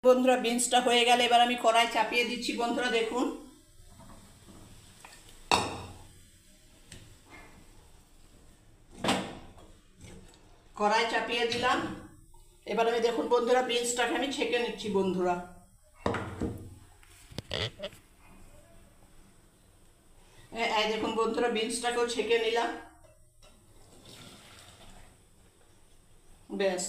বন্ধুরা বিনসটা হয়ে গেলে এবার আমি কড়াই চাপিয়ে দিচ্ছি বন্ধুরা। দেখুন কড়াই চাপিয়ে দিলাম। এবার আমি দেখুন বন্ধুরা বিনসটাকে আমি ছেঁকে নিচ্ছি বন্ধুরা। এই দেখুন বন্ধুরা বিনসটাকেও ছেঁকে নিলাম। ব্যাস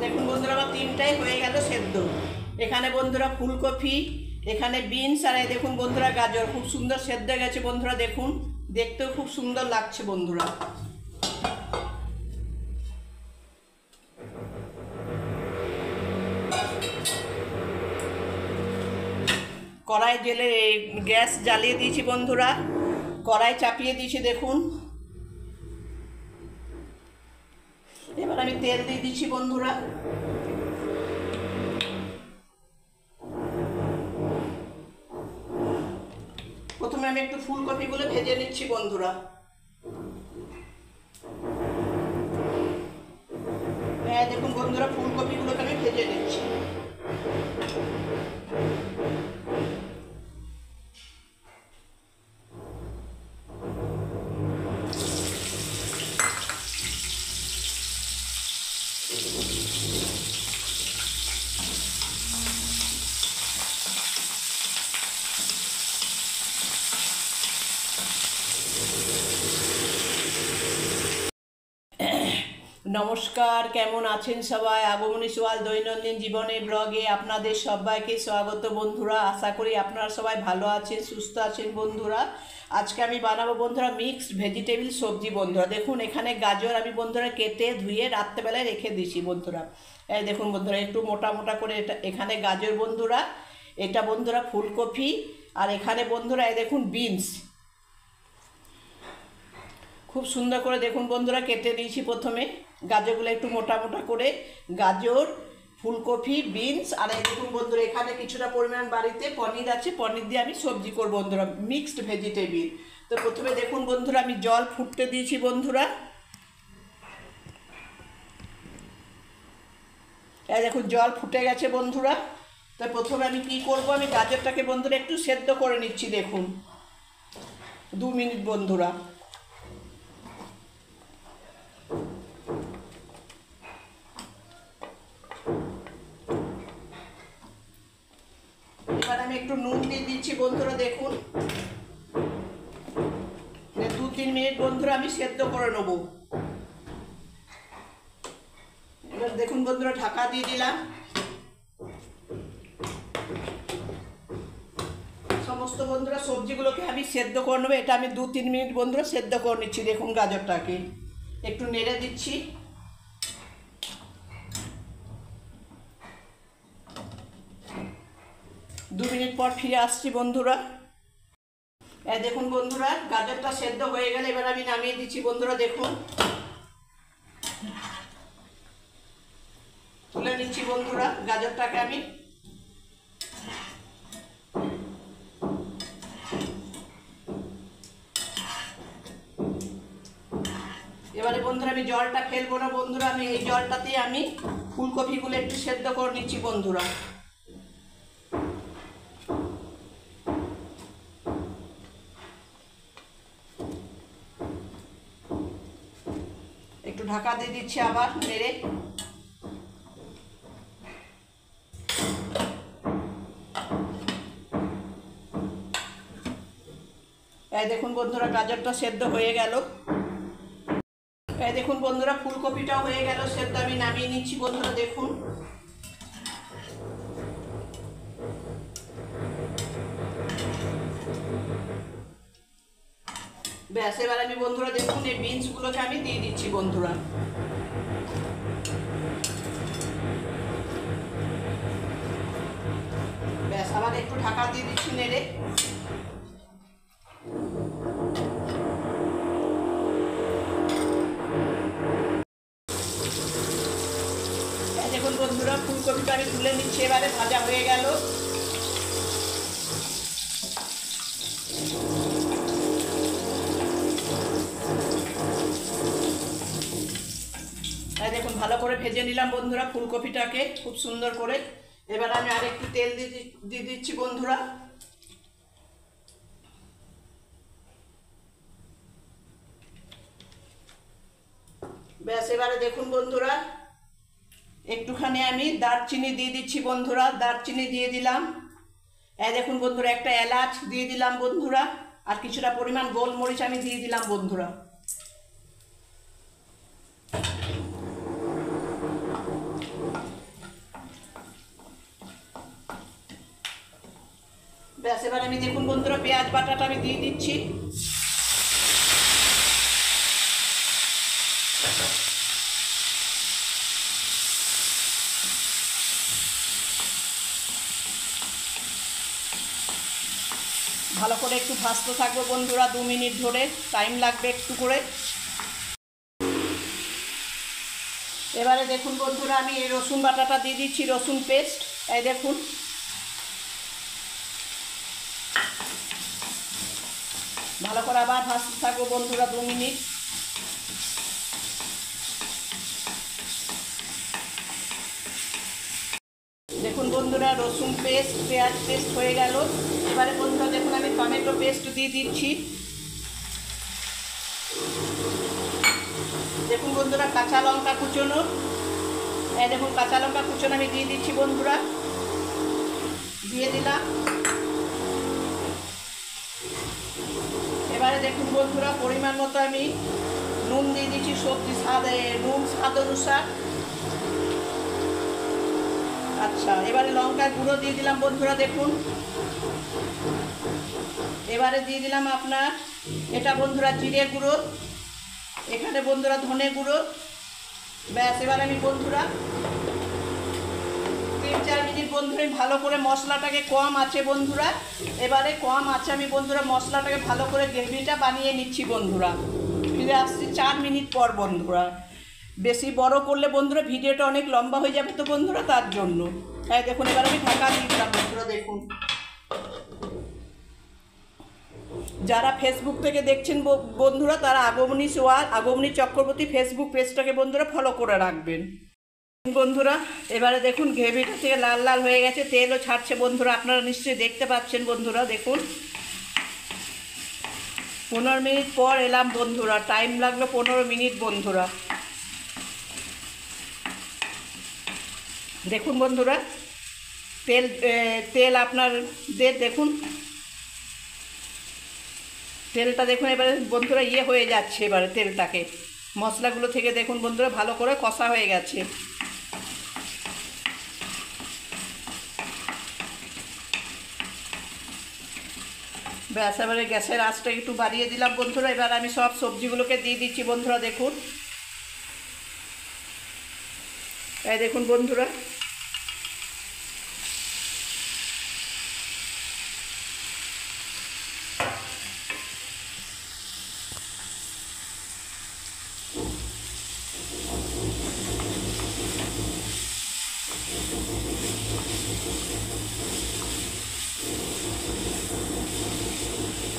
দেখুন বন্ধুরা আমার তিনটাই হয়ে গেল সেদ্ধ। এখানে বন্ধুরা ফুলকপি, এখানে বিনস, আর এই দেখুন বন্ধুরা গাজর খুব সুন্দর সেদ্ধ গেছে বন্ধুরা। দেখুন দেখতেও খুব সুন্দর লাগছে বন্ধুরা। কড়াই জেলে গ্যাস জ্বালিয়ে দিয়েছি বন্ধুরা, কড়াই চাপিয়ে দিয়েছি দেখুন। এবার আমি তেল দিয়ে দিচ্ছি বন্ধুরা। প্রথমে আমি একটু ফুলকপিগুলো ভেজে নিচ্ছি বন্ধুরা। হ্যাঁ দেখুন বন্ধুরা ফুলকপিগুলোকে আমি ভেজে নিচ্ছি। নমস্কার, কেমন আছেন সবাই? আগমনী সোয়াল দৈনন্দিন জীবনে ব্লগে আপনাদের সবাইকে স্বাগত বন্ধুরা। আশা করি আপনারা সবাই ভালো আছেন, সুস্থ আছেন বন্ধুরা। আজকে আমি বানাবো বন্ধুরা মিক্সড ভেজিটেবল সবজি বন্ধুরা। দেখুন এখানে গাজর আমি বন্ধুরা কেটে ধুয়ে রাত্রেবেলায় রেখে দিয়েছি বন্ধুরা। এই দেখুন বন্ধুরা একটু মোটা মোটা করে এটা এখানে গাজর বন্ধুরা, এটা বন্ধুরা ফুলকপি, আর এখানে বন্ধুরা এই দেখুন বিনস খুব সুন্দর করে দেখুন বন্ধুরা কেটে নিয়েছি। প্রথমে গাজরগুলো একটু মোটা মোটা করে, গাজর, ফুলকপি, বিনস, আর এই দেখুন বন্ধুরা এখানে কিছুটা পরিমাণ বাড়িতে পনির আছে, পনির দিয়ে আমি সবজি করব বন্ধুরা মিক্সড ভেজিটেবল। তো প্রথমে দেখুন বন্ধুরা আমি জল ফুটতে দিয়েছি বন্ধুরা। এই দেখুন জল ফুটে গেছে বন্ধুরা। তো প্রথমে আমি কি করব, আমি গাজরটাকে বন্ধুরা একটু সেদ্ধ করে নিচ্ছি দেখুন 2 মিনিট বন্ধুরা। এবার আমি একটু নুন দিয়ে দিচ্ছি বন্ধুরা। দেখুন 2-3 মিনিট বন্ধুরা আমি সেদ্ধ করে নেব। এবার দেখুন বন্ধুরা ঢাকা দিয়ে দিলাম। সমস্ত বন্ধুরা সবজিগুলোকে আমি সেদ্ধ করে নেবো। এটা আমি 2-3 মিনিট বন্ধুরা সেদ্ধ করে নিচ্ছি। দেখুন গাজরটাকে একটু নেড়ে দিচ্ছি। দু মিনিট পর ফিরে আসছি বন্ধুরা। এই দেখুন বন্ধুরা গাজরটা সেদ্ধ হয়ে গেলে এবার আমি নামিয়ে দিচ্ছি বন্ধুরা। দেখুন তুলে নিচ্ছি বন্ধুরা গাজরটাকে আমি। এবারে বন্ধুরা আমি জলটা ফেলবো না বন্ধুরা, আমি এই জলটাতেই আমি ফুলকপিগুলো একটু সেদ্ধ করে নিচ্ছি বন্ধুরা। একটু ঢাকা দিয়ে দিচ্ছি আবার নেড়ে। এই দেখুন বন্ধুরা গাজরটা সেদ্ধ হয়ে গেল। এই দেখুন বন্ধুরা ফুলকপিটাও হয়ে গেল সেদ্ধ, আমি নামিয়ে নিচ্ছি বন্ধুরা। দেখুন ব্যাস এবার আমি বন্ধুরা দেখুন এই বিনসগুলোকে আমি দিয়ে দিচ্ছি বন্ধুরা। ব্যাস আবার একটু ঢাকা দিয়ে দিচ্ছি নেড়ে। দেখুন বন্ধুরা ফুলকপিটা আমি তুলে নিচ্ছি, এবারে ভাজা হয়ে গেল। ভালো করে ভেজে নিলাম বন্ধুরা ফুলকপিটাকে খুব সুন্দর করে। এবার আমি আর একটু তেল দিয়ে দিচ্ছি বন্ধুরা। ব্যাস, এবারে দেখুন বন্ধুরা একটুখানি আমি দারচিনি দিয়ে দিচ্ছি বন্ধুরা, দারচিনি দিয়ে দিলাম। দেখুন বন্ধুরা একটা এলাচ দিয়ে দিলাম বন্ধুরা, আর কিছুটা পরিমাণ গোলমরিচ আমি দিয়ে দিলাম বন্ধুরা। ব্যাস, এবার আমি দেখুন বন্ধুরা পেঁয়াজ বাটাটা আমি দিয়ে দিচ্ছি। ভালো করে একটু ভাজতে থাকবো বন্ধুরা 2 মিনিট ধরে, টাইম লাগবে একটু করে। এবারে দেখুন বন্ধুরা আমি এই রসুন বাটাটা দিয়ে দিচ্ছি, রসুন পেস্ট। এই দেখুন ভালো করে আবার ভাজতে থাকবো বন্ধুরা 2 মিনিট। দেখুন বন্ধুরা রসুন পেস্ট পেঁয়াজ পেস্ট হয়ে গেল। এবারে বন্ধুরা দেখুন আমি টমেটো পেস্ট দিয়ে দিচ্ছি। দেখুন বন্ধুরা কাঁচা লঙ্কা কুচোনো, দেখুন কাঁচা লঙ্কা কুচোনো আমি দিয়ে দিচ্ছি বন্ধুরা, দিয়ে দিলাম। এবারে দেখুন বন্ধুরা পরিমাণ মতো আমি নুন দিয়ে দিচ্ছি, সবজি নুন স্বাদ অনুসার। আচ্ছা, এবারে লঙ্কার গুঁড়ো দিয়ে দিলাম বন্ধুরা দেখুন। এবারে দিয়ে দিলাম আপনার এটা বন্ধুরা জিরে গুঁড়ো, এখানে বন্ধুরা ধনে গুঁড়ো। ব্যাস, এবার আমি বন্ধুরা 3-4 মিনিট বন্ধুরা ভালো করে মশলাটাকে কম আছে বন্ধুরা, এবারে কম আছে আমি বন্ধুরা মশলাটাকে ভালো করে গ্রেভিটা বানিয়ে নিচ্ছি বন্ধুরা। ফিরে আসছি 4 মিনিট পর বন্ধুরা। বেশি বড় করলে বন্ধুরা ভিডিওটা অনেক লম্বা হয়ে যাবে তো বন্ধুরা, তার জন্য। দেখুন এবার আমি ঢাকা দিয়ে দিলাম বন্ধুরা। দেখুন যারা ফেসবুক থেকে দেখছেন বন্ধুরা তারা আগমনী চক্রবর্তী ফেসবুক পেজটাকে বন্ধুরা ফলো করে রাখবেন বন্ধুরা। এবারে দেখুন গ্রেভিটা থেকে লাল লাল হয়ে গেছে, তেলও ছাড়ছে বন্ধুরা, আপনারা নিশ্চয়ই দেখতে পাচ্ছেন বন্ধুরা। দেখুন 15 মিনিট পর এলাম বন্ধুরা, টাইম লাগলো 15 মিনিট বন্ধুরা। দেখুন বন্ধুরা তেল আপনার দেখুন তেলটা দেখুন এবারে বন্ধুরা হয়ে যাচ্ছে, এবারে তেলটাকে মশলাগুলো থেকে দেখুন বন্ধুরা ভালো করে কষা হয়ে গেছে। ব্যাস, এবারে গ্যাসের আঁচটা একটু বাড়িয়ে দিলাম বন্ধুরা। এবার আমি সব সবজিগুলোকে দিয়ে দিচ্ছি বন্ধুরা। দেখুন দেখুন বন্ধুরা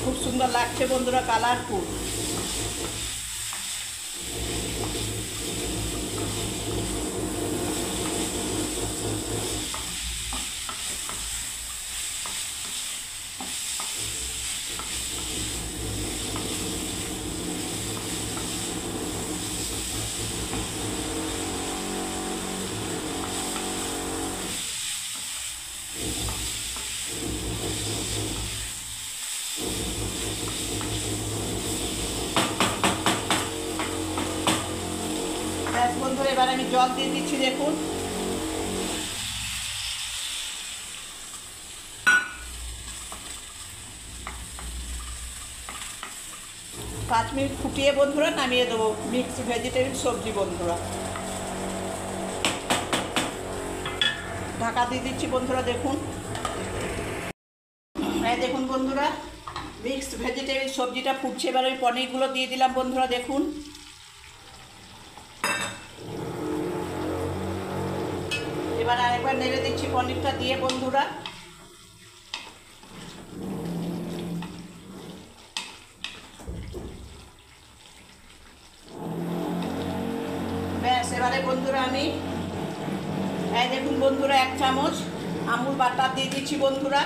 খুব সুন্দর লাগছে বন্ধুরা, কালারফুল। ব্যাস বন্ধুরা এবার আমি জল দিয়ে দিচ্ছি। দেখুন পাঁচ মিনিট ফুটিয়ে বন্ধুরা নামিয়ে দেবো মিক্স ভেজিটেবল সবজি বন্ধুরা। ঢাকা দিয়ে দিচ্ছি বন্ধুরা। দেখুন দেখুন বন্ধুরা মিক্সড ভেজিটেবল সবজিটা ফুটছে, এবার আমি পনিরগুলো দিয়ে দিলাম বন্ধুরা। দেখুন এবার আরেকবার নেড়ে দিচ্ছি পনিরটা দিয়ে বন্ধুরা। ব্যাস, এবারে বন্ধুরা বন্ধুরা আমি এই দেখুন বন্ধুরা 1 চামচ আমুল বাটার দিয়ে দিচ্ছি বন্ধুরা।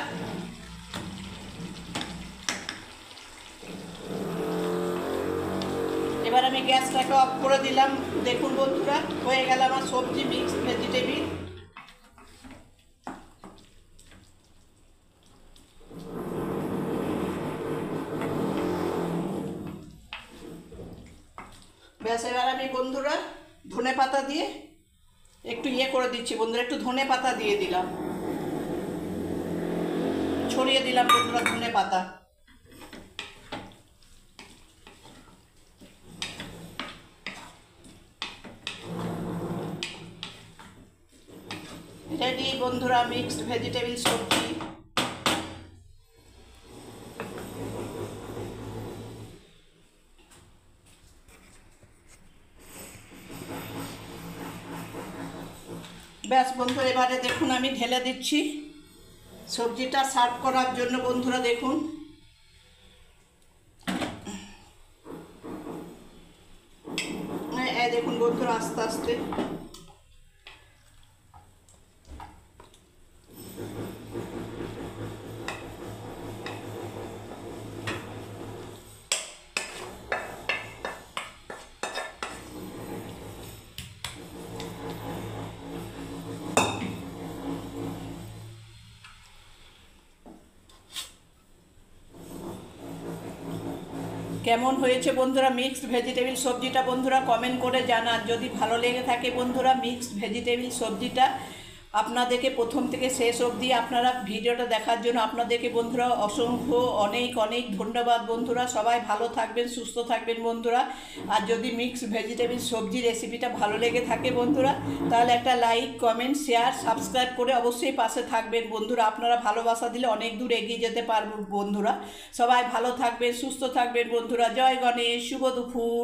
এবার আমি গ্যাসটাকে অফ করে দিলাম। দেখুন বন্ধুরা হয়ে গেল আমার সবজি মিক্সড ভেজিটেবিল। ব্যাস এবার আমি বন্ধুরা ধনে পাতা দিয়ে একটু করে দিচ্ছি বন্ধুরা, একটু ধনে পাতা দিয়ে দিলাম, ছড়িয়ে দিলাম বন্ধুরা ধনে পাতা। রেডি বন্ধুরা মিক্সড ভেজিটেবিল সবজি। ব্যাস বন্ধুরা এবারে দেখুন আমি ঢেলে দিচ্ছি সবজিটা সার্ভ করার জন্য বন্ধুরা। দেখুন দেখুন বন্ধুরা আস্তে আস্তে কেমন হয়েছে বন্ধুরা মিক্সড ভেজিটেবিল সবজিটা বন্ধুরা কমেন্ট করে জানান। যদি ভালো লেগে থাকে বন্ধুরা মিক্সড ভেজিটেবিল সবজিটা আপনাদেরকে প্রথম থেকে শেষ অবধি আপনারা ভিডিওটা দেখার জন্য আপনাদেরকে বন্ধুরা অসংখ্য অনেক অনেক ধন্যবাদ বন্ধুরা। সবাই ভালো থাকবেন, সুস্থ থাকবেন বন্ধুরা। আর যদি মিক্সড ভেজিটেবিল সবজি রেসিপিটা ভালো লেগে থাকে বন্ধুরা তাহলে একটা লাইক, কমেন্ট, শেয়ার, সাবস্ক্রাইব করে অবশ্যই পাশে থাকবেন বন্ধুরা। আপনারা ভালোবাসা দিলে অনেক দূর এগিয়ে যেতে পারব বন্ধুরা। সবাই ভালো থাকবেন, সুস্থ থাকবেন বন্ধুরা। জয় গণেশ, শুভ দুপুর।